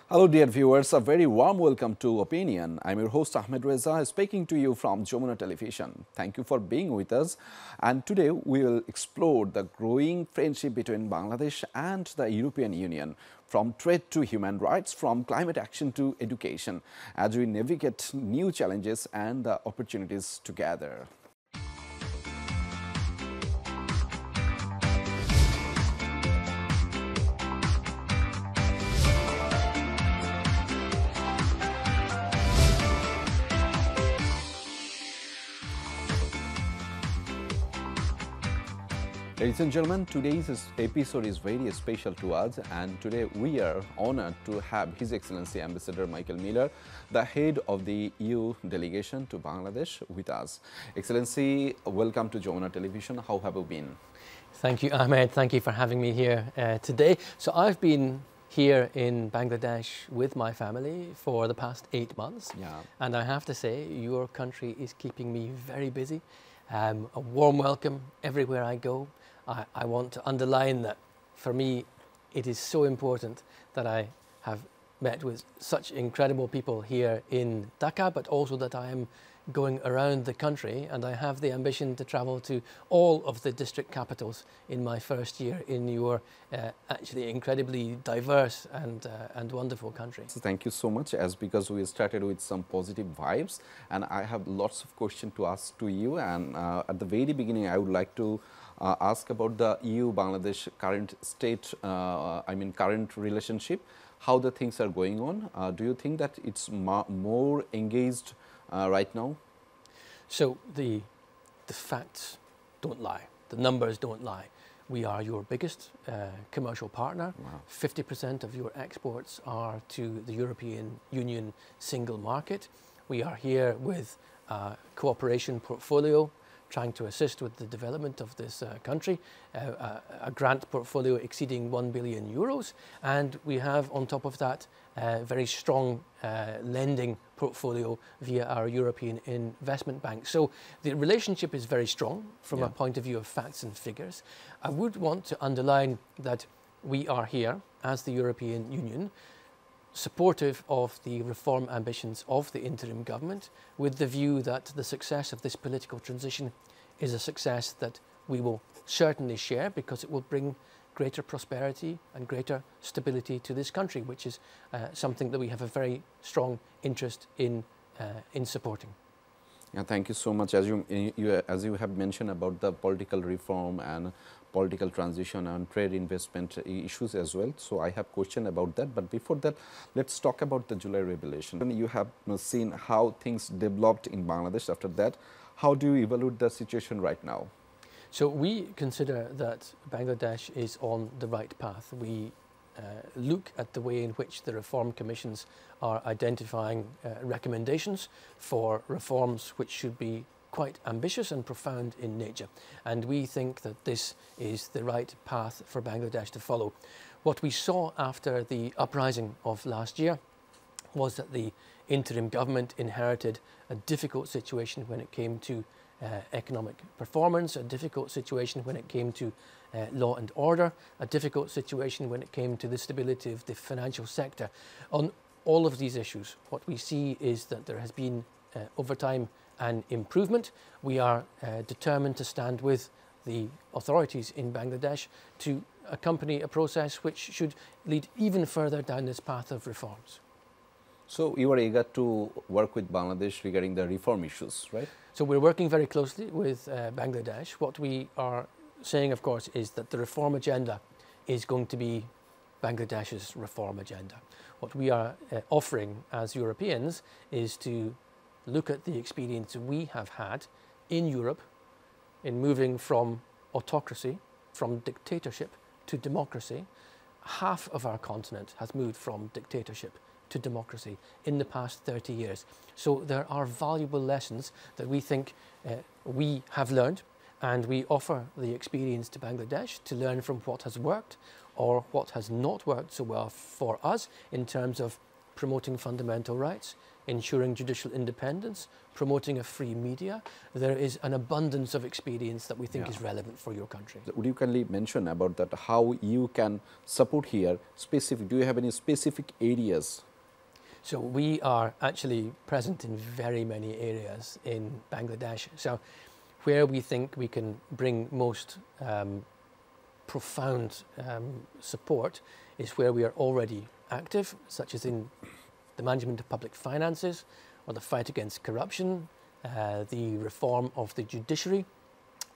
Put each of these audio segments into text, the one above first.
Hello dear viewers, a very warm welcome to Opinion. I'm your host Ahmed Reza speaking to you from Jamuna Television. Thank you for being with us, and today we will explore the growing friendship between Bangladesh and the European Union, from trade to human rights, from climate action to education, as we navigate new challenges and the opportunities together. Ladies and gentlemen, today's episode is very special to us, and today we are honored to have His Excellency Ambassador Michael Miller, the head of the EU delegation to Bangladesh, with us. Excellency, welcome to Jamuna Television. How have you been? Thank you, Ahmed. Thank you for having me here today. So I've been here in Bangladesh with my family for the past 8 months. Yeah. And I have to say, your country is keeping me very busy. A warm welcome everywhere I go. I want to underline that for me, it is so important that I have met with such incredible people here in Dhaka, but also that I am going around the country, and I have the ambition to travel to all of the district capitals in my first year in your actually incredibly diverse and wonderful country. So thank you so much, because we started with some positive vibes, and I have lots of questions to ask to you. And at the very beginning, I would like to ask about the EU-Bangladesh current state, current relationship, how the things are going on. Do you think that it's more engaged right now? So the facts don't lie, the numbers don't lie. We are your biggest commercial partner. Wow. 50% of your exports are to the European Union single market. We are here with a cooperation portfolio trying to assist with the development of this country, a grant portfolio exceeding 1 billion euros, and we have on top of that a very strong lending portfolio via our European Investment Bank. So the relationship is very strong from a point of view of facts and figures. I would want to underline that we are here as the European Union, supportive of the reform ambitions of the interim government, with the view that the success of this political transition is a success that we will certainly share, because it will bring greater prosperity and greater stability to this country, which is something that we have a very strong interest in supporting. Yeah, thank you so much. As you have mentioned about the political reform and political transition and trade investment issues as well. So I have question about that. But before that, let's talk about the July revelation. You have seen how things developed in Bangladesh after that. How do you evaluate the situation right now? So we consider that Bangladesh is on the right path. We look at the way in which the reform commissions are identifying recommendations for reforms which should be quite ambitious and profound in nature. And we think that this is the right path for Bangladesh to follow. What we saw after the uprising of last year was that the interim government inherited a difficult situation when it came to economic performance, a difficult situation when it came to law and order, a difficult situation when it came to the stability of the financial sector. On all of these issues, what we see is that there has been over time an improvement. We are determined to stand with the authorities in Bangladesh to accompany a process which should lead even further down this path of reforms. So you are eager to work with Bangladesh regarding the reform issues, right? So we're working very closely with Bangladesh. What we are saying, of course, is that the reform agenda is going to be Bangladesh's reform agenda. What we are offering as Europeans is to look at the experience we have had in Europe in moving from autocracy, from dictatorship to democracy. Half of our continent has moved from dictatorship to democracy in the past 30 years. So there are valuable lessons that we think we have learned, and we offer the experience to Bangladesh to learn from what has worked or what has not worked so well for us in terms of promoting fundamental rights, ensuring judicial independence, promoting a free media. There is an abundance of experience that we think is relevant for your country. Would you kindly mention about that, how you can support here? Do you have any specific areas? So we are actually present in very many areas in Bangladesh. So where we think we can bring most profound support is where we are already active, such as in the management of public finances, or the fight against corruption, the reform of the judiciary,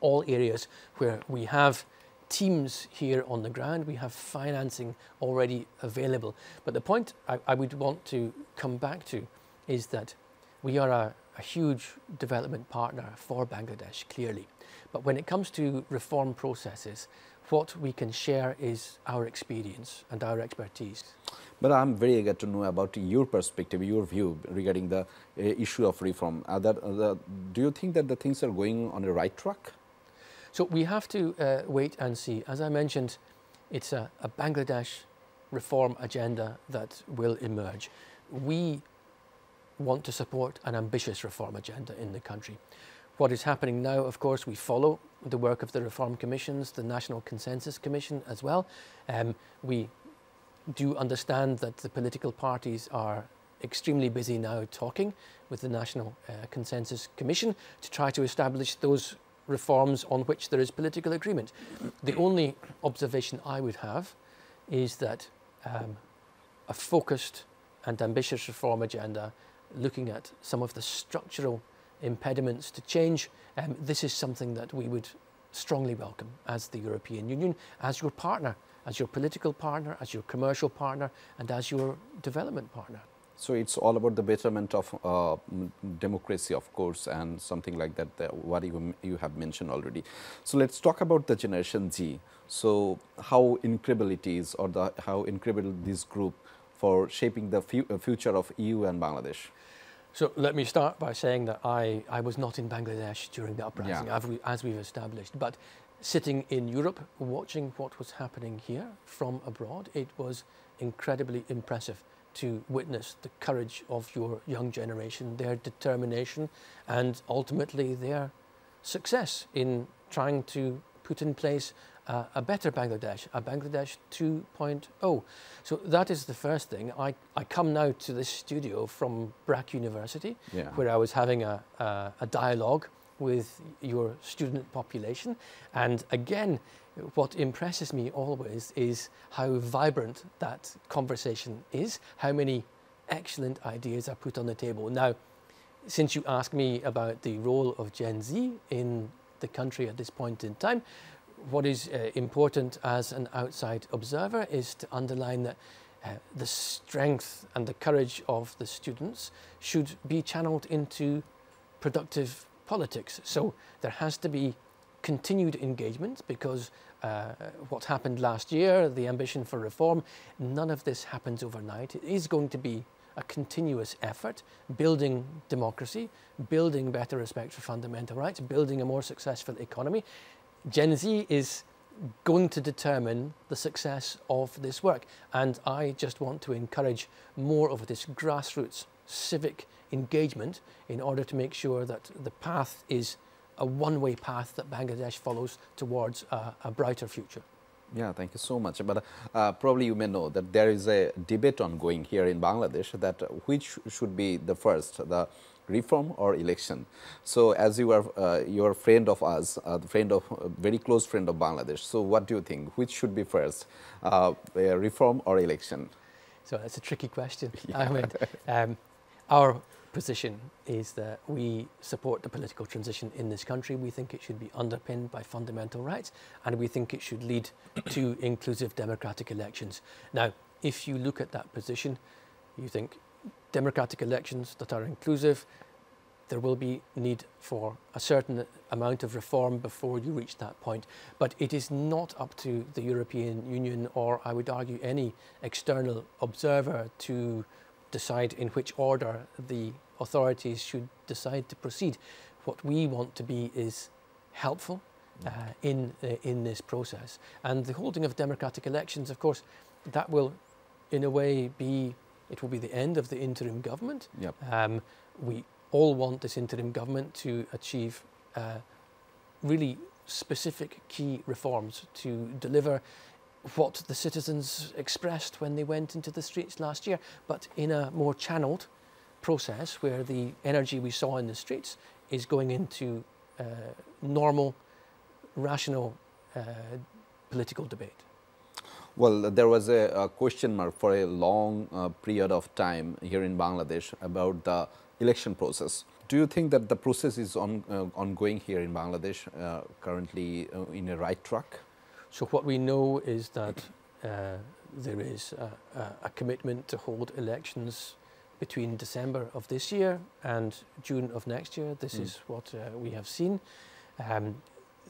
all areas where we have teams here on the ground, we have financing already available. But the point I would want to come back to is that we are a huge development partner for Bangladesh, clearly. But when it comes to reform processes, what we can share is our experience and our expertise. But I'm very eager to know about your perspective, your view regarding the issue of reform. Do you think that the things are going on the right track? So we have to wait and see. As I mentioned, it's a Bangladesh reform agenda that will emerge. We want to support an ambitious reform agenda in the country. What is happening now, of course, we follow the work of the reform commissions, the National Consensus Commission as well. We do understand that the political parties are extremely busy now talking with the National Consensus Commission to try to establish those reforms on which there is political agreement. The only observation I would have is that a focused and ambitious reform agenda, looking at some of the structural impediments to change, this is something that we would strongly welcome as the European Union, as your partner, as your political partner, as your commercial partner, and as your development partner. So it's all about the betterment of democracy, of course, and something like that, what you have mentioned already. So let's talk about the Generation Z. So how incredible it is, or how incredible this group for shaping the future of EU and Bangladesh. So let me start by saying that I was not in Bangladesh during the uprising, as we've established, but sitting in Europe, watching what was happening here from abroad, it was incredibly impressive to witness the courage of your young generation, their determination, and ultimately their success in trying to put in place a better Bangladesh, a Bangladesh 2.0. So that is the first thing. I come now to this studio from BRAC University, where I was having a dialogue with your student population. And again, what impresses me always is how vibrant that conversation is, how many excellent ideas are put on the table. Now, since you asked me about the role of Gen Z in the country at this point in time, what is important as an outside observer is to underline that the strength and the courage of the students should be channeled into productive politics. So there has to be continued engagement, because what happened last year, the ambition for reform, none of this happens overnight. It is going to be a continuous effort, building democracy, building better respect for fundamental rights, building a more successful economy. Gen Z is going to determine the success of this work, and I just want to encourage more of this grassroots civic engagement in order to make sure that the path is a one-way path that Bangladesh follows towards a brighter future. Yeah, thank you so much. But probably you may know that there is a debate ongoing here in Bangladesh that which should be the first, the reform or election. So as you are your friend of us, very close friend of Bangladesh, so what do you think? Which should be first, reform or election? So that's a tricky question. Our position is that we support the political transition in this country. We think it should be underpinned by fundamental rights, and we think it should lead to inclusive democratic elections. Now, if you look at that position, you think democratic elections that are inclusive, there will be need for a certain amount of reform before you reach that point. But it is not up to the European Union, or I would argue any external observer, to decide in which order the authorities should decide to proceed. What we want to be is helpful in this process. And the holding of democratic elections, of course, that will in a way be it will be the end of the interim government. Yep. We all want this interim government to achieve really specific key reforms to deliver what the citizens expressed when they went into the streets last year, but in a more channeled process where the energy we saw in the streets is going into normal, rational political debate. Well, there was a question mark for a long period of time here in Bangladesh about the election process. Do you think that the process is ongoing here in Bangladesh currently in a right track? So what we know is that there is a commitment to hold elections between December of this year and June of next year. This is what we have seen.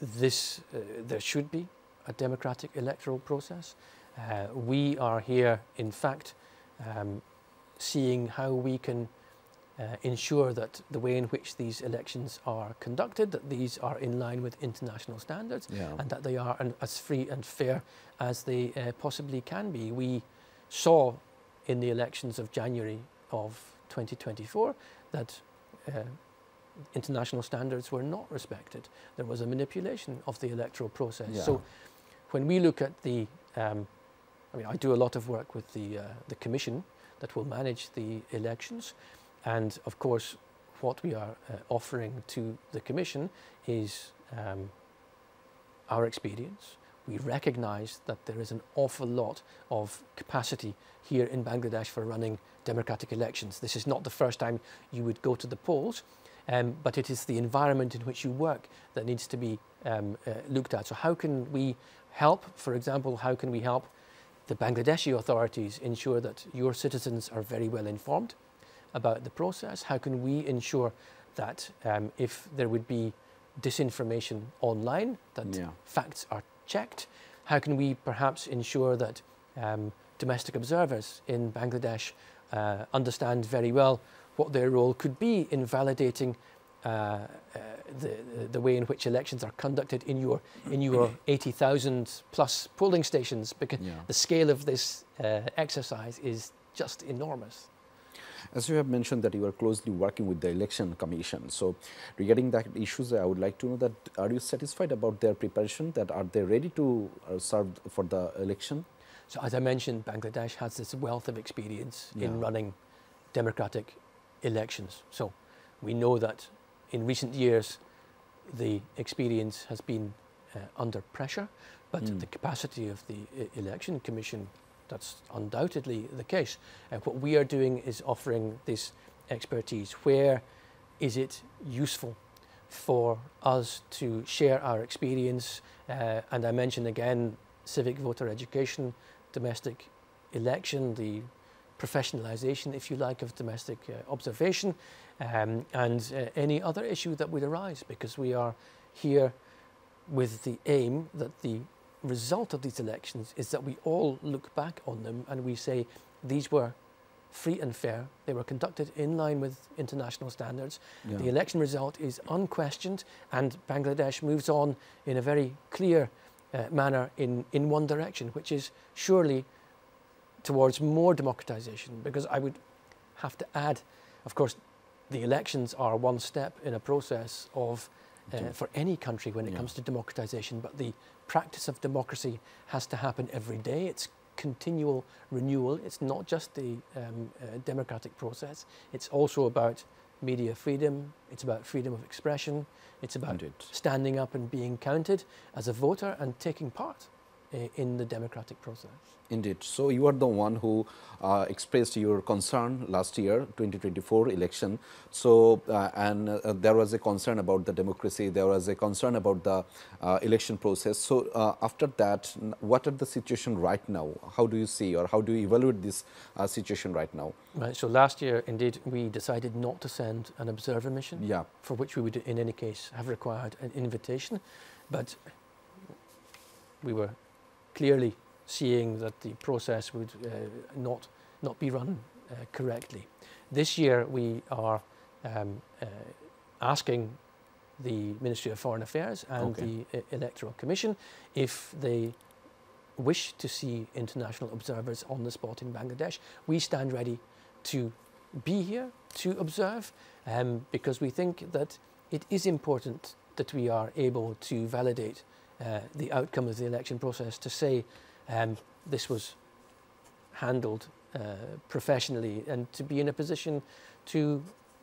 There should be a democratic electoral process. We are here, in fact, seeing how we can ensure that the way in which these elections are conducted, that these are in line with international standards, and that they are as free and fair as they possibly can be. We saw in the elections of January of 2024 that international standards were not respected. There was a manipulation of the electoral process. Yeah. So when we look at the, I do a lot of work with the commission that will manage the elections. And of course, what we are offering to the Commission is our experience. We recognise that there is an awful lot of capacity here in Bangladesh for running democratic elections. This is not the first time you would go to the polls, but it is the environment in which you work that needs to be looked at. So how can we help? For example, how can we help the Bangladeshi authorities ensure that your citizens are very well informed about the process? How can we ensure that if there would be disinformation online, that facts are checked? How can we perhaps ensure that domestic observers in Bangladesh understand very well what their role could be in validating the way in which elections are conducted in your 80,000 plus polling stations, because the scale of this exercise is just enormous. As you have mentioned that you are closely working with the Election Commission. So regarding that issues, I would like to know that are you satisfied about their preparation, that are they ready to serve for the election? So as I mentioned, Bangladesh has this wealth of experience in running democratic elections. So we know that in recent years, the experience has been under pressure, but the capacity of the Election Commission, that's undoubtedly the case. What we are doing is offering this expertise. Where is it useful for us to share our experience? And I mentioned again, civic voter education, domestic election, the professionalization, if you like, of domestic observation, and any other issue that would arise, because we are here with the aim that the result of these elections is that we all look back on them and we say these were free and fair, they were conducted in line with international standards. The election result is unquestioned, and Bangladesh moves on in a very clear manner in one direction, which is surely towards more democratization. Because I would have to add, of course, the elections are one step in a process of for any country when it comes to democratization, but the practice of democracy has to happen every day. It's continual renewal. It's not just the democratic process. It's also about media freedom. It's about freedom of expression. It's about standing up and being counted as a voter and taking part in the democratic process. Indeed. So you are the one who expressed your concern last year, 2024 election. So there was a concern about the democracy. There was a concern about the election process. So after that, what are the situation right now? How do you see, or how do you evaluate this situation right now? Right. So last year, indeed, we decided not to send an observer mission, for which we would, in any case, have required an invitation. But we were clearly seeing that the process would not be run correctly. This year we are asking the Ministry of Foreign Affairs and the Electoral Commission if they wish to see international observers on the spot in Bangladesh. We stand ready to be here, to observe, because we think that it is important that we are able to validate the outcome of the election process, to say this was handled professionally, and to be in a position to,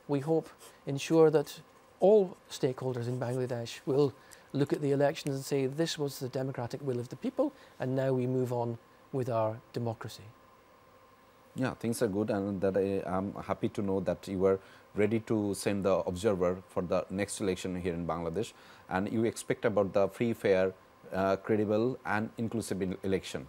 we hope, ensure that all stakeholders in Bangladesh will look at the elections and say this was the democratic will of the people, and now we move on with our democracy. Yeah, things are good, and that I'm happy to know that you were ready to send the observer for the next election here in Bangladesh, and you expect about the free, fair, credible and inclusive election.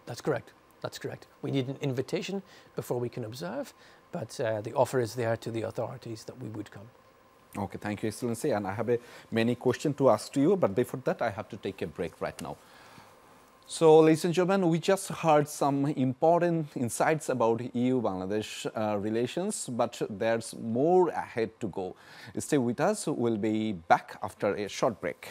That's correct. That's correct. We need an invitation before we can observe, but the offer is there to the authorities that we would come. Okay, thank you, Excellency. And I have many questions to ask to you, but before that, I have to take a break right now. So, ladies and gentlemen, we just heard some important insights about EU-Bangladesh relations, but there's more ahead to go. Stay with us. We'll be back after a short break.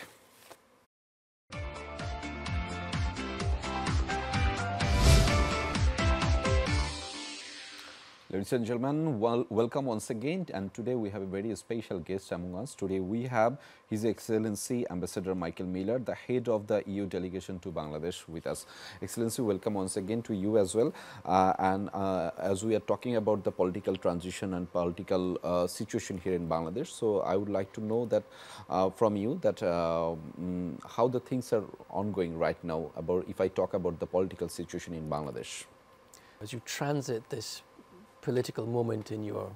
Ladies and gentlemen, welcome once again, and today we have a very special guest among us. Today we have His Excellency Ambassador Michael Miller, the head of the EU delegation to Bangladesh, with us. Excellency, welcome once again to you as well. As we are talking about the political transition and political situation here in Bangladesh, so I would like to know that from you that how the things are ongoing right now. About if I talk about the political situation in Bangladesh, as you transit this political moment in your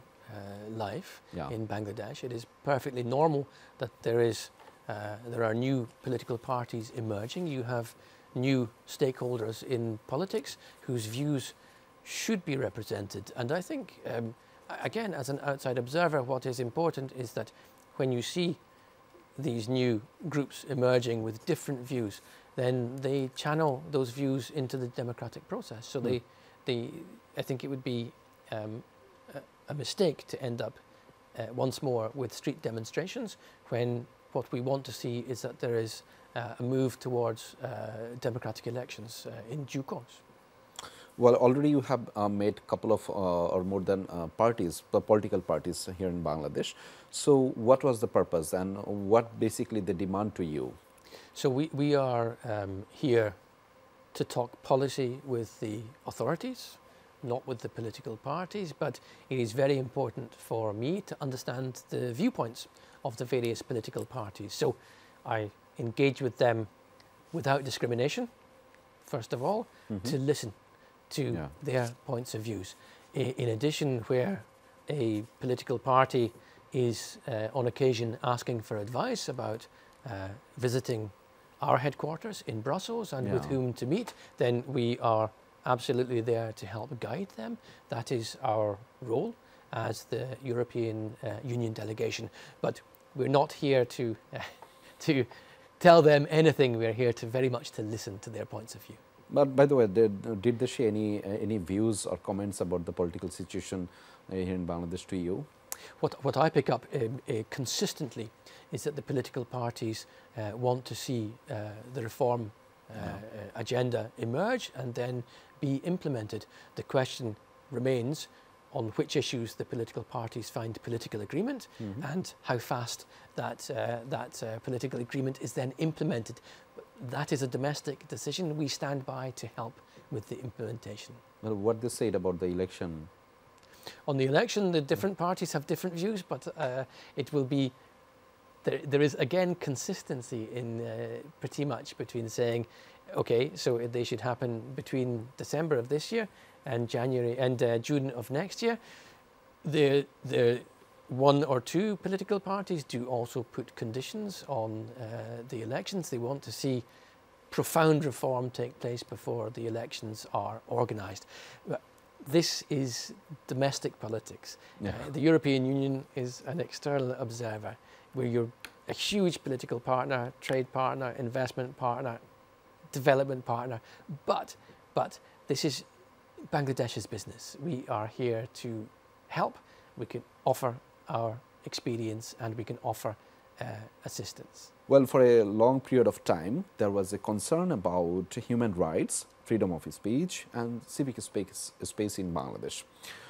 life in Bangladesh, it is perfectly normal that there are new political parties emerging. You have new stakeholders in politics whose views should be represented. And I think, again, as an outside observer, what is important is that when you see these new groups emerging with different views, then they channel those views into the democratic process. So I think it would be a mistake to end up once more with street demonstrations, when what we want to see is that there is a move towards democratic elections in due course. Well, already you have made a couple of or more than parties, political parties here in Bangladesh. So what was the purpose and what basically the demand to you? So we are here to talk policy with the authorities, not with the political parties, but it is very important for me to understand the viewpoints of the various political parties. So I engage with them without discrimination, first of all, to listen to their points of views. In addition, where a political party is on occasion asking for advice about visiting our headquarters in Brussels and with whom to meet, then we are absolutely there to help guide them. That is our role as the European Union delegation. But we're not here to tell them anything. We're here to very much to listen to their points of view. But by the way, did they share any views or comments about the political situation here in Bangladesh to you? What I pick up consistently is that the political parties want to see the reform agenda emerge and then be implemented. The question remains on which issues the political parties find political agreement and how fast that political agreement is then implemented. That is a domestic decision. We stand by to help with the implementation. Well, what they said about the election? On the election, the different parties have different views, but it will be there is again consistency in pretty much between saying, okay, so they should happen between December of this year and January and June of next year. The one or two political parties do also put conditions on the elections. They want to see profound reform take place before the elections are organised. This is domestic politics. The European Union is an external observer. You're a huge political partner, trade partner, investment partner, development partner, but this is Bangladesh's business. We are here to help. We can offer our experience and we can offer assistance. Well, for a long period of time, there was a concern about human rights, freedom of speech and civic space in Bangladesh.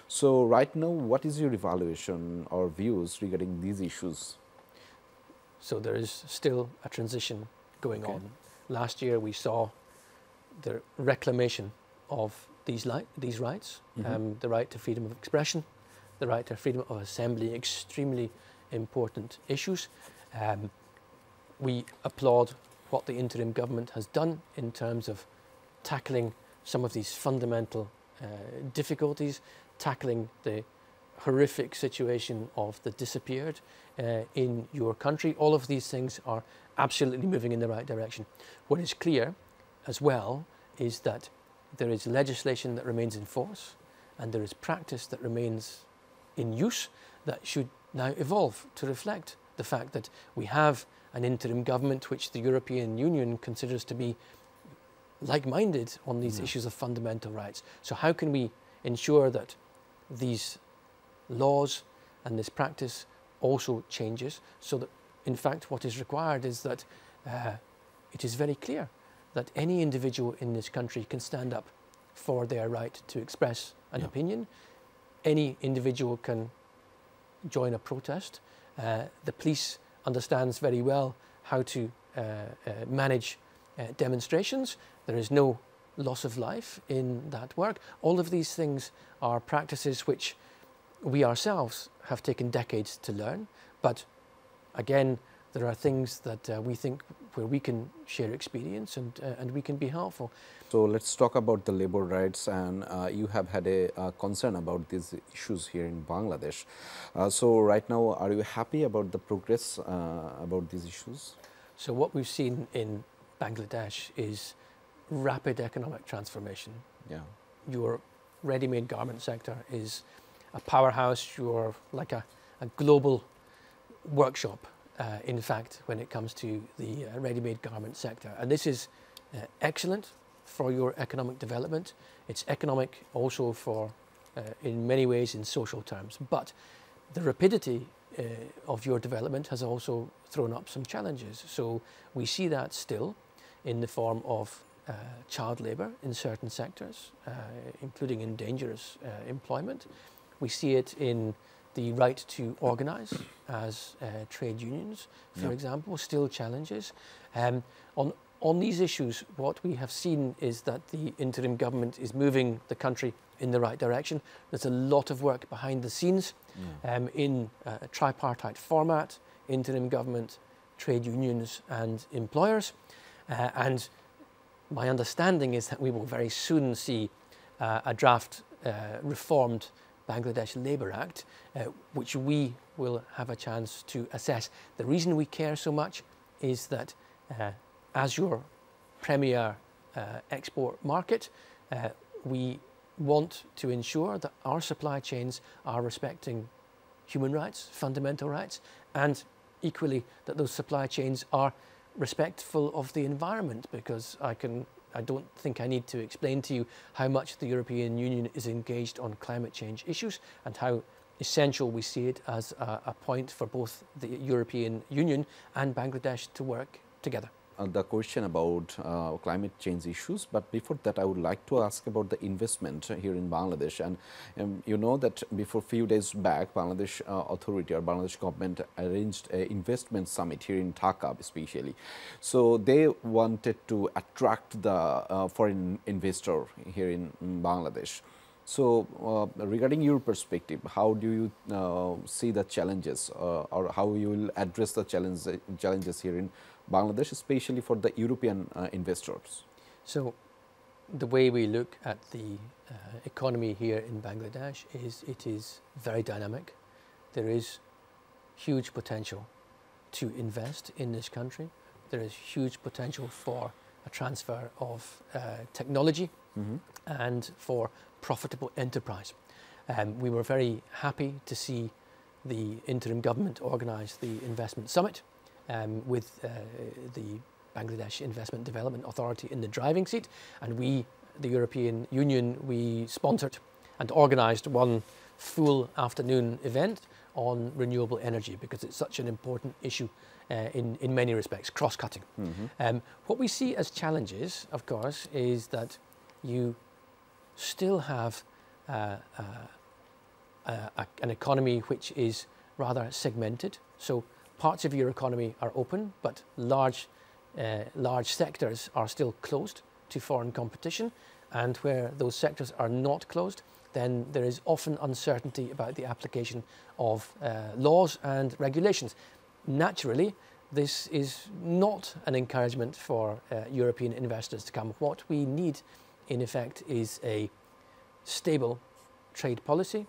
So right now, what is your evaluation or views regarding these issues? So there is still a transition going on. Last year we saw the reclamation of these rights, the right to freedom of expression, the right to freedom of assembly, extremely important issues. We applaud what the interim government has done in terms of tackling some of these fundamental difficulties, tackling the horrific situation of the disappeared in your country. All of these things are absolutely moving in the right direction. What is clear as well is that there is legislation that remains in force and there is practice that remains in use that should now evolve to reflect the fact that we have an interim government which the European Union considers to be like-minded on these issues of fundamental rights. So how can we ensure that these laws and this practice also changes so that in fact what is required is that it is very clear that any individual in this country can stand up for their right to express an opinion. Any individual can join a protest. The police understands very well how to manage demonstrations. There is no loss of life in that work. All of these things are practices which we ourselves have taken decades to learn, but again, there are things that we think where we can share experience and we can be helpful. So let's talk about the labor rights, and you have had a concern about these issues here in Bangladesh. So right now, are you happy about the progress about these issues? So what we've seen in Bangladesh is rapid economic transformation. Yeah. Your ready-made garment sector is a powerhouse. You're like a global workshop, in fact, when it comes to the ready-made garment sector. And this is excellent for your economic development. It's economic also for, in many ways, in social terms. But the rapidity of your development has also thrown up some challenges. So we see that still in the form of child labour in certain sectors, including in dangerous employment. We see it in the right to organise as trade unions, for example, still challenges. On these issues, what we have seen is that the interim government is moving the country in the right direction. There's a lot of work behind the scenes in a tripartite format, interim government, trade unions and employers. And my understanding is that we will very soon see a draft reformed Bangladesh Labour Act, which we will have a chance to assess. The reason we care so much is that as your premier export market, we want to ensure that our supply chains are respecting human rights, fundamental rights, and equally that those supply chains are respectful of the environment, because I don't think I need to explain to you how much the European Union is engaged on climate change issues and how essential we see it as a point for both the European Union and Bangladesh to work together. The question about climate change issues, but before that I would like to ask about the investment here in Bangladesh. And you know that before few days back, Bangladesh authority or Bangladesh government arranged an investment summit here in Dhaka especially. So they wanted to attract the foreign investor here in Bangladesh. So regarding your perspective, how do you see the challenges or how you will address the challenges here in Bangladesh, especially for the European investors? So the way we look at the economy here in Bangladesh is it is very dynamic. There is huge potential to invest in this country. There is huge potential for a transfer of technology and for profitable enterprise. We were very happy to see the interim government organise the investment summit with the Bangladesh Investment Development Authority in the driving seat, and we, the European Union, we sponsored and organised one full afternoon event on renewable energy because it's such an important issue in many respects, cross-cutting. What we see as challenges, of course, is that you still have an economy which is rather segmented. So parts of your economy are open, but large sectors are still closed to foreign competition. And where those sectors are not closed, then there is often uncertainty about the application of laws and regulations. Naturally, this is not an encouragement for European investors to come. What we need, in effect, is a stable trade policy,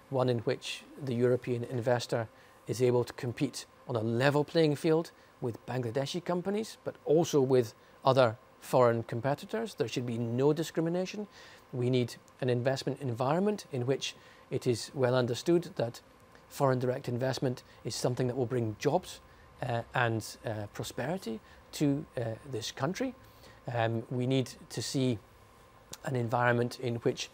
one in which the European investor is able to compete on a level playing field with Bangladeshi companies, but also with other foreign competitors. There should be no discrimination. We need an investment environment in which it is well understood that foreign direct investment is something that will bring jobs and prosperity to this country. We need to see an environment in which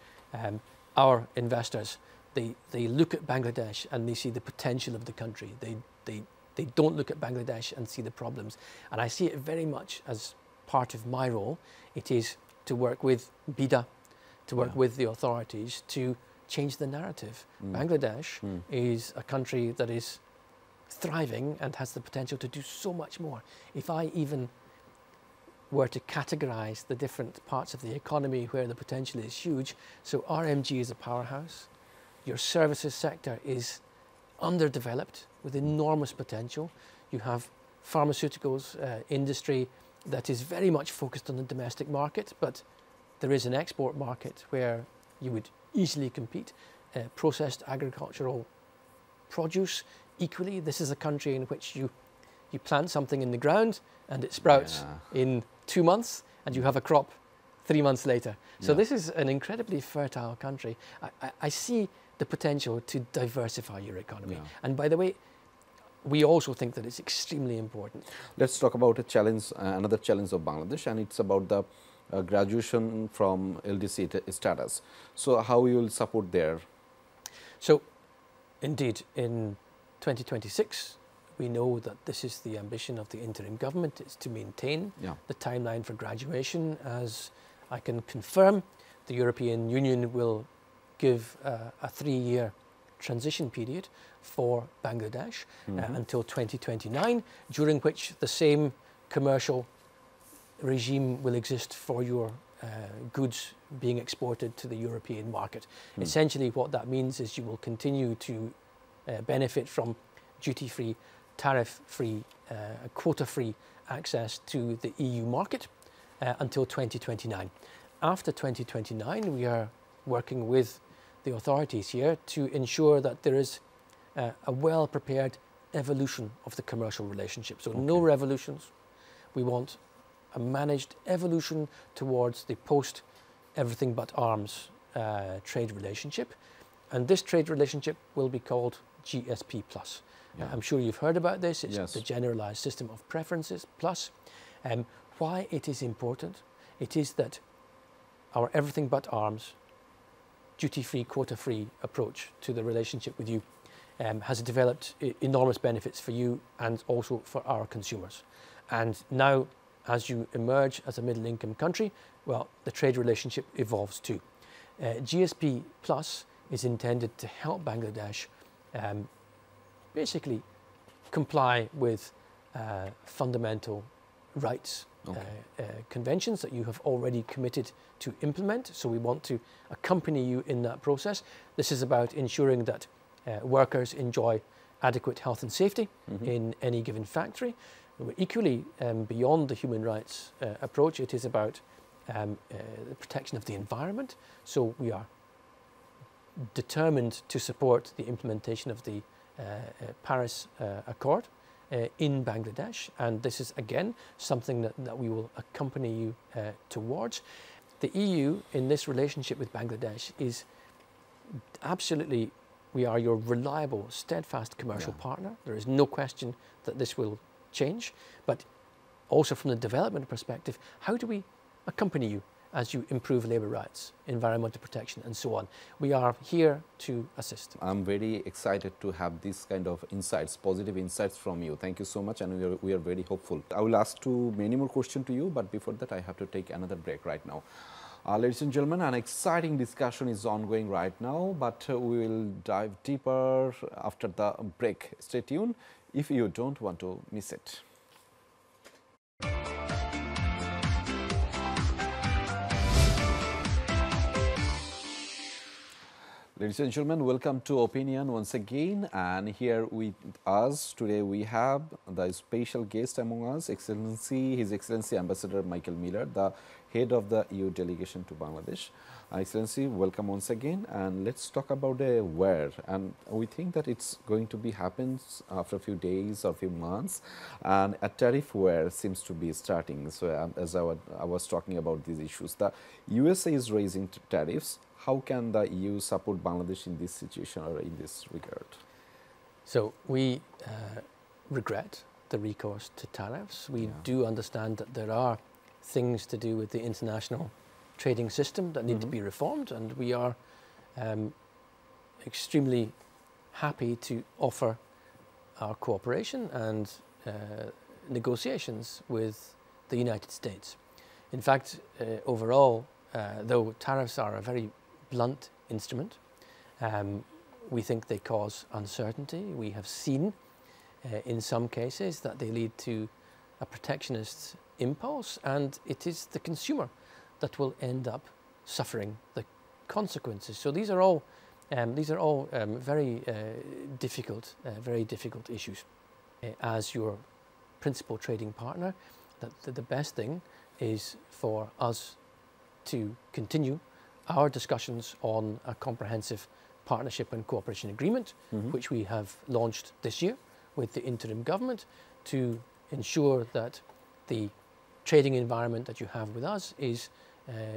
our investors, they look at Bangladesh and they see the potential of the country. They don't look at Bangladesh and see the problems. And I see it very much as part of my role. It is to work with BIDA, to work with the authorities to change the narrative. Bangladesh is a country that is thriving and has the potential to do so much more. If I even were to categorize the different parts of the economy where the potential is huge, so RMG is a powerhouse, your services sector is underdeveloped with enormous potential, you have pharmaceuticals industry that is very much focused on the domestic market, but there is an export market where you would easily compete. Processed agricultural produce, equally, this is a country in which you plant something in the ground and it sprouts in 2 months and you have a crop 3 months later. So this is an incredibly fertile country. I see the potential to diversify your economy. And by the way, we also think that it's extremely important. Let's talk about a challenge, another challenge of Bangladesh, and it's about the graduation from LDC status. So how you will support there? So indeed, in 2026, we know that this is the ambition of the interim government, is to maintain the timeline for graduation. As I can confirm, the European Union will give a 3-year transition period for Bangladesh until 2029, during which the same commercial regime will exist for your goods being exported to the European market. Essentially what that means is you will continue to benefit from duty-free, tariff-free, quota-free access to the EU market until 2029. After 2029, we are working with the authorities here to ensure that there is a well-prepared evolution of the commercial relationship. So no revolutions. We want a managed evolution towards the post-everything but arms trade relationship. And this trade relationship will be called GSP+. I'm sure you've heard about this. It's the Generalized System of Preferences Plus. Why it is important? It is that our everything but arms, duty-free, quota-free approach to the relationship with you has developed enormous benefits for you and also for our consumers. And now, as you emerge as a middle-income country, well, the trade relationship evolves too. GSP Plus is intended to help Bangladesh basically comply with fundamental rights conventions that you have already committed to implement. So we want to accompany you in that process. This is about ensuring that workers enjoy adequate health and safety in any given factory. Equally, beyond the human rights approach, it is about the protection of the environment. So we are determined to support the implementation of the Paris Accord in Bangladesh, and this is again something that we will accompany you towards. The EU in this relationship with Bangladesh is absolutely, we are your reliable, steadfast commercial partner. There is no question that this will change, but also from the development perspective, how do we accompany you as you improve labour rights, environmental protection and so on? We are here to assist. I'm very excited to have this kind of insights, positive insights from you. Thank you so much, and we are very hopeful. I will ask many more questions to you, but before that I have to take another break right now. Ladies and gentlemen, an exciting discussion is ongoing right now, but we will dive deeper after the break. Stay tuned if you don't want to miss it. Ladies and gentlemen, welcome to Opinion once again, and here with us today we have the special guest among us, His Excellency Ambassador Michael Miller, the head of the EU delegation to Bangladesh. Excellency, welcome once again, and let's talk about where. And we think that it's going to be happens after a few days or few months, and a tariff war seems to be starting. So as I was talking about these issues, the USA is raising tariffs. How can the EU support Bangladesh in this situation or in this regard? So we regret the recourse to tariffs. We do understand that there are things to do with the international trading system that need to be reformed, and we are extremely happy to offer our cooperation and negotiations with the United States. In fact, overall, though tariffs are a very blunt instrument, we think they cause uncertainty. We have seen in some cases that they lead to a protectionist impulse, and it is the consumer that will end up suffering the consequences. So these are all very difficult issues. As your principal trading partner, the best thing is for us to continue our discussions on a comprehensive partnership and cooperation agreement, which we have launched this year with the interim government, to ensure that the trading environment that you have with us is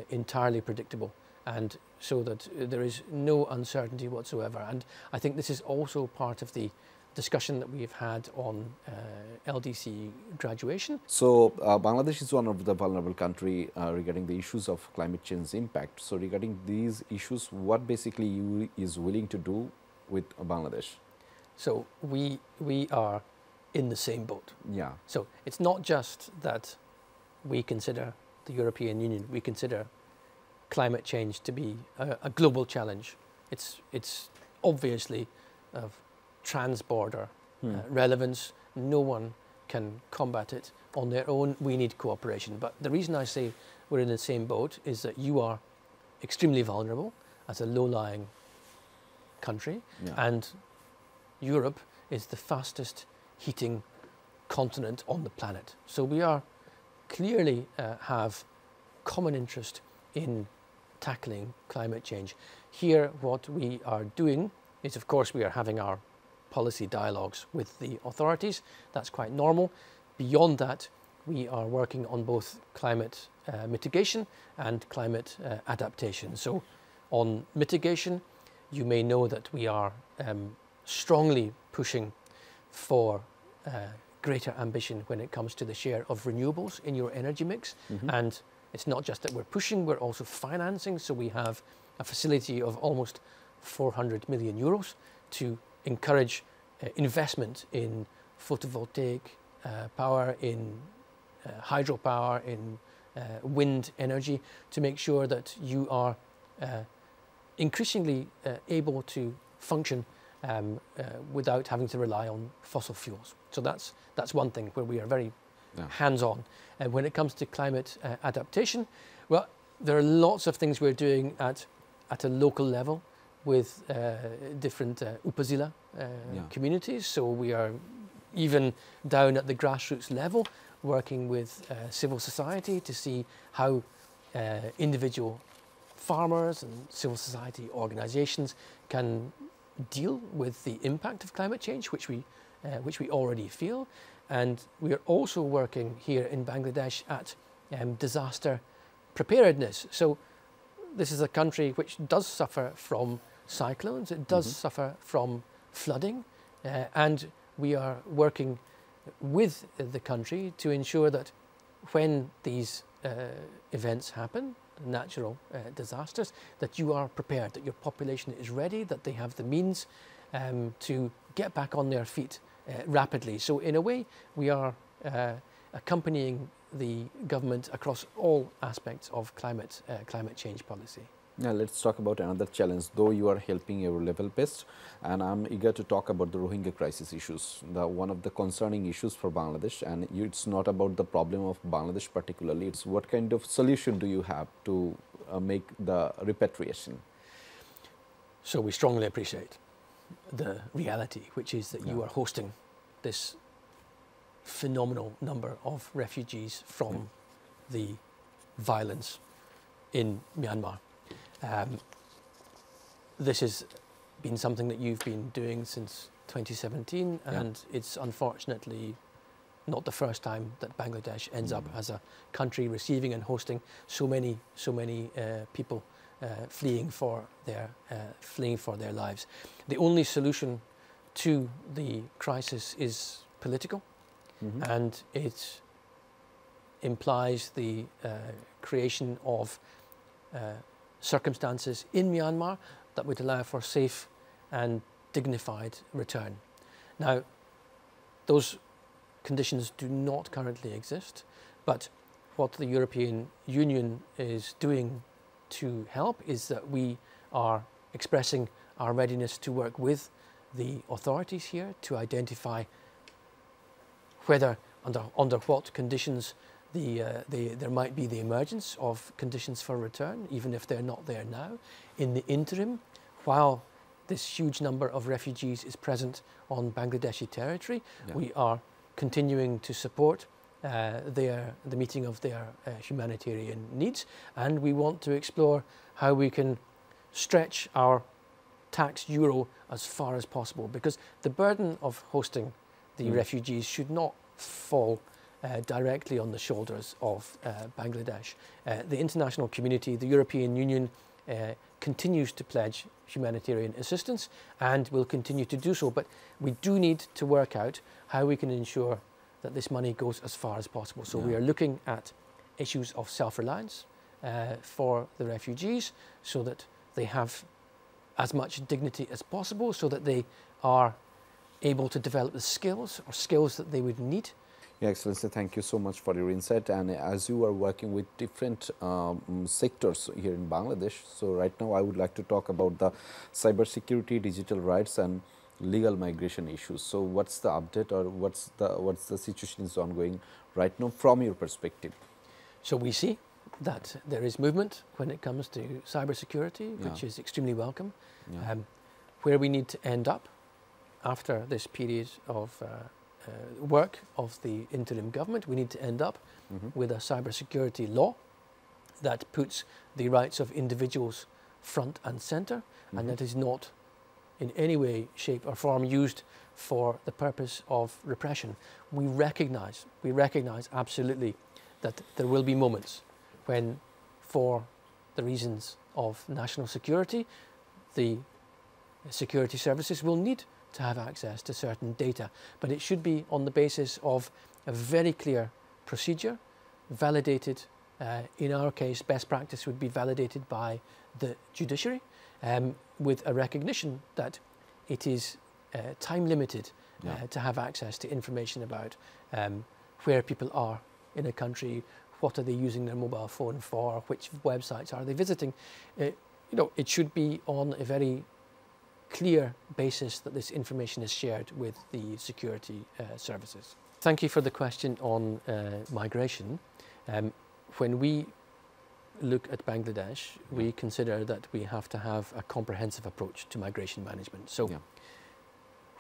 entirely predictable, and so that there is no uncertainty whatsoever. And I think this is also part of the discussion that we've had on LDC graduation. So Bangladesh is one of the vulnerable country regarding the issues of climate change impact. So regarding these issues, what basically EU is willing to do with Bangladesh? So we are in the same boat. Yeah. So it's not just that we consider the European Union, we consider climate change to be a global challenge. It's obviously of transborder relevance. No one can combat it on their own. We need cooperation. But the reason I say we're in the same boat is that you are extremely vulnerable as a low-lying country, and Europe is the fastest heating continent on the planet. So we are clearly have common interest in tackling climate change. Here, what we are doing is, of course, we are having our policy dialogues with the authorities. That's quite normal. Beyond that, we are working on both climate mitigation and climate adaptation. So on mitigation, you may know that we are strongly pushing for greater ambition when it comes to the share of renewables in your energy mix. And it's not just that we're pushing, we're also financing. So we have a facility of almost 400 million euros to encourage investment in photovoltaic power, in hydropower, in wind energy, to make sure that you are increasingly able to function without having to rely on fossil fuels. So that's one thing where we are very hands-on. And when it comes to climate adaptation, well, there are lots of things we're doing at a local level with different upazila communities. So we are even down at the grassroots level working with civil society to see how individual farmers and civil society organizations can deal with the impact of climate change, which we already feel. And we are also working here in Bangladesh at disaster preparedness. So this is a country which does suffer from cyclones, it does suffer from flooding, and we are working with the country to ensure that when these events happen, natural disasters, that you are prepared, that your population is ready, that they have the means to get back on their feet rapidly. So in a way, we are accompanying the government across all aspects of climate change policy. Now let's talk about another challenge, though you are helping your level best, and I'm eager to talk about the Rohingya crisis issues, one of the concerning issues for Bangladesh, and it's not about the problem of Bangladesh particularly, it's what kind of solution do you have to make the repatriation? So we strongly appreciate the reality, which is that you are hosting this phenomenal number of refugees from the violence in Myanmar. This has been something that you've been doing since 2017, and it's unfortunately not the first time that Bangladesh ends up as a country receiving and hosting so many people fleeing for their lives. The only solution to the crisis is political, and it implies the creation of circumstances in Myanmar that would allow for safe and dignified return. Now, those conditions do not currently exist, but what the European Union is doing to help is that we are expressing our readiness to work with the authorities here to identify whether under what conditions there might be the emergence of conditions for return, even if they're not there now. In the interim, while this huge number of refugees is present on Bangladeshi territory, we are continuing to support the meeting of their humanitarian needs, and we want to explore how we can stretch our tax euro as far as possible, because the burden of hosting the refugees should not fall directly on the shoulders of Bangladesh. The international community, the European Union, continues to pledge humanitarian assistance and will continue to do so, but we do need to work out how we can ensure that this money goes as far as possible. So we are looking at issues of self-reliance for the refugees, so that they have as much dignity as possible, so that they are able to develop the skills that they would need. Yeah, Excellency, thank you so much for your insight. And as you are working with different sectors here in Bangladesh, so right now I would like to talk about the cybersecurity, digital rights, and legal migration issues. So what's the update, or what's the situation is ongoing right now from your perspective? So we see that there is movement when it comes to cybersecurity, which is extremely welcome. Where we need to end up after this period of work of the interim government, we need to end up with a cybersecurity law that puts the rights of individuals front and centre, and that is not in any way, shape or form used for the purpose of repression. We recognise absolutely that there will be moments when, for the reasons of national security, the security services will need to have access to certain data, but it should be on the basis of a very clear procedure, validated. In our case, best practice would be validated by the judiciary, with a recognition that it is time limited to have access to information about where people are in a country, what are they using their mobile phone for, which websites are they visiting. It should be on a very clear basis that this information is shared with the security services. Thank you for the question on migration. When we look at Bangladesh, we consider that we have to have a comprehensive approach to migration management. So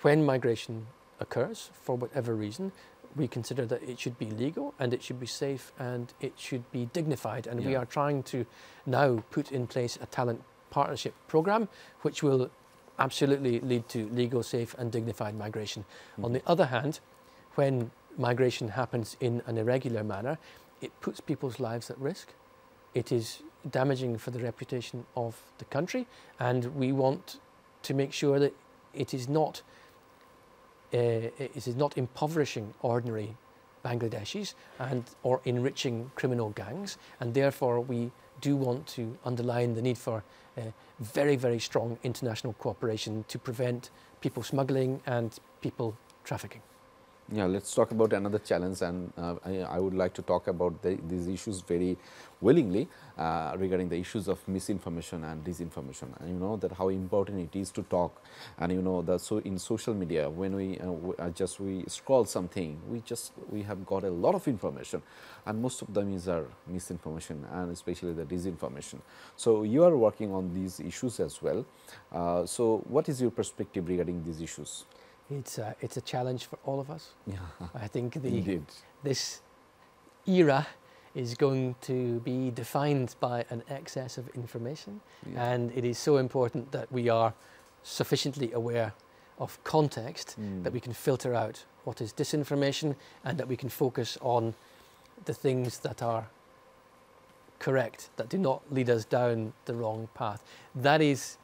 when migration occurs, for whatever reason, we consider that it should be legal and it should be safe and it should be dignified. And we are trying to now put in place a talent partnership program, which will absolutely lead to legal, safe and dignified migration. On the other hand, when migration happens in an irregular manner, it puts people's lives at risk. It is damaging for the reputation of the country, and we want to make sure that it is not impoverishing ordinary Bangladeshis or enriching criminal gangs, and therefore we do want to underline the need for very, very strong international cooperation to prevent people smuggling and people trafficking. Yeah, let's talk about another challenge, and I would like to talk about these issues very willingly regarding the issues of misinformation and disinformation. And you know that how important it is to talk, and you know that so in social media when we scroll something, we have got a lot of information, and most of them is our misinformation and especially the disinformation. So you are working on these issues as well. So what is your perspective regarding these issues? It's a challenge for all of us. Yeah, I think indeed. this era is going to be defined by an excess of information, and it is so important that we are sufficiently aware of context that we can filter out what is disinformation and that we can focus on the things that are correct, that do not lead us down the wrong path. That is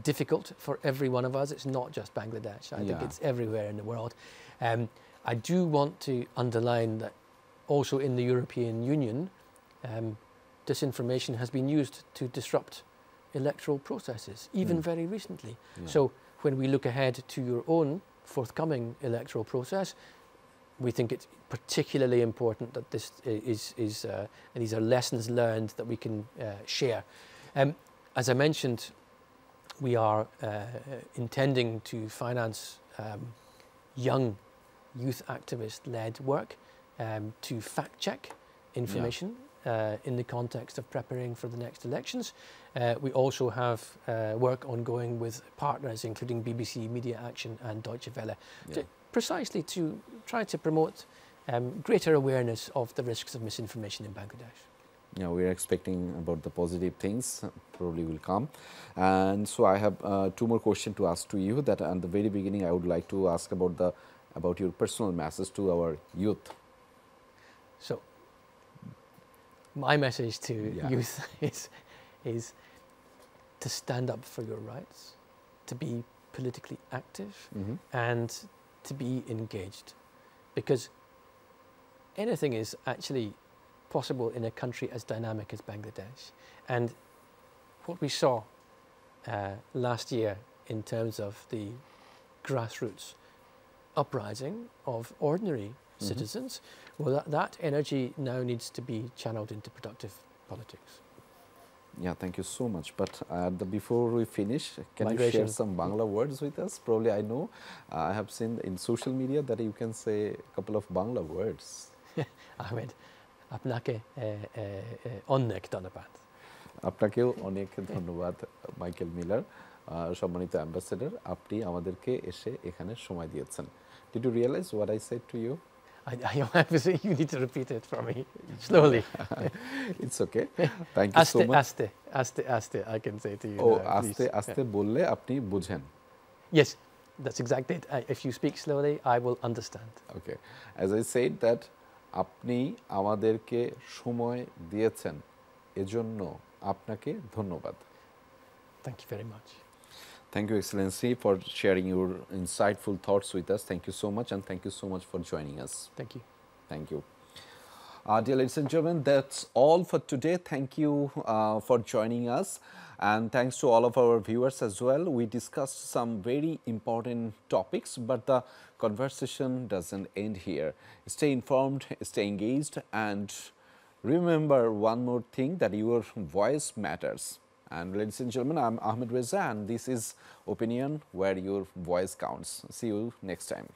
difficult for every one of us. It's not just Bangladesh. I think it's everywhere in the world. I do want to underline that also in the European Union, disinformation has been used to disrupt electoral processes, even very recently. So when we look ahead to your own forthcoming electoral process, we think it's particularly important that this is these are lessons learned that we can share. As I mentioned, we are intending to finance young youth activist-led work to fact-check information in the context of preparing for the next elections. We also have work ongoing with partners, including BBC Media Action and Deutsche Welle, precisely to try to promote greater awareness of the risks of misinformation in Bangladesh. Yeah, we are expecting about the positive things probably will come. And so I have two more questions to ask to you. That at the very beginning I would like to ask about your personal message to our youth. So my message to youth is to stand up for your rights, to be politically active and to be engaged, because anything is actually possible in a country as dynamic as Bangladesh. And what we saw last year in terms of the grassroots uprising of ordinary citizens, well, that energy now needs to be channeled into productive politics. Yeah, thank you so much. But before we finish, can you share some Bangla words with us? Probably I know, I have seen in social media that you can say a couple of Bangla words. Ahmed, আপনাকে অনেক ধন্যবাদ। আপনাকেও অনেক ধন্যবাদ Michael Miller, সম্মানিত ambassador, আপনি আমাদেরকে এসে এখানে সময় দিয়েছেন। Did you realize what I said to you? You need to repeat it for me slowly. It's okay. Thank you so much. Aste, I can say to you. Oh, aste aste বললে আপনি বুঝেন. Yes, that's exactly it. If you speak slowly, I will understand. Okay. As I said that আপনি আমাদেরকে সময় দিয়েছেন, এজন্য আপনাকে ধন্যবাদ। Thank you very much. Thank you, Excellency, for sharing your insightful thoughts with us. Thank you so much, and thank you so much for joining us. Thank you. Thank you. Dear ladies and gentlemen, that's all for today. Thank you for joining us, and thanks to all of our viewers as well. We discussed some very important topics, but the conversation doesn't end here. Stay informed, stay engaged, and remember one more thing, that your voice matters. And ladies and gentlemen, I'm Ahmed Reza, and this is Opinion, where your voice counts. See you next time.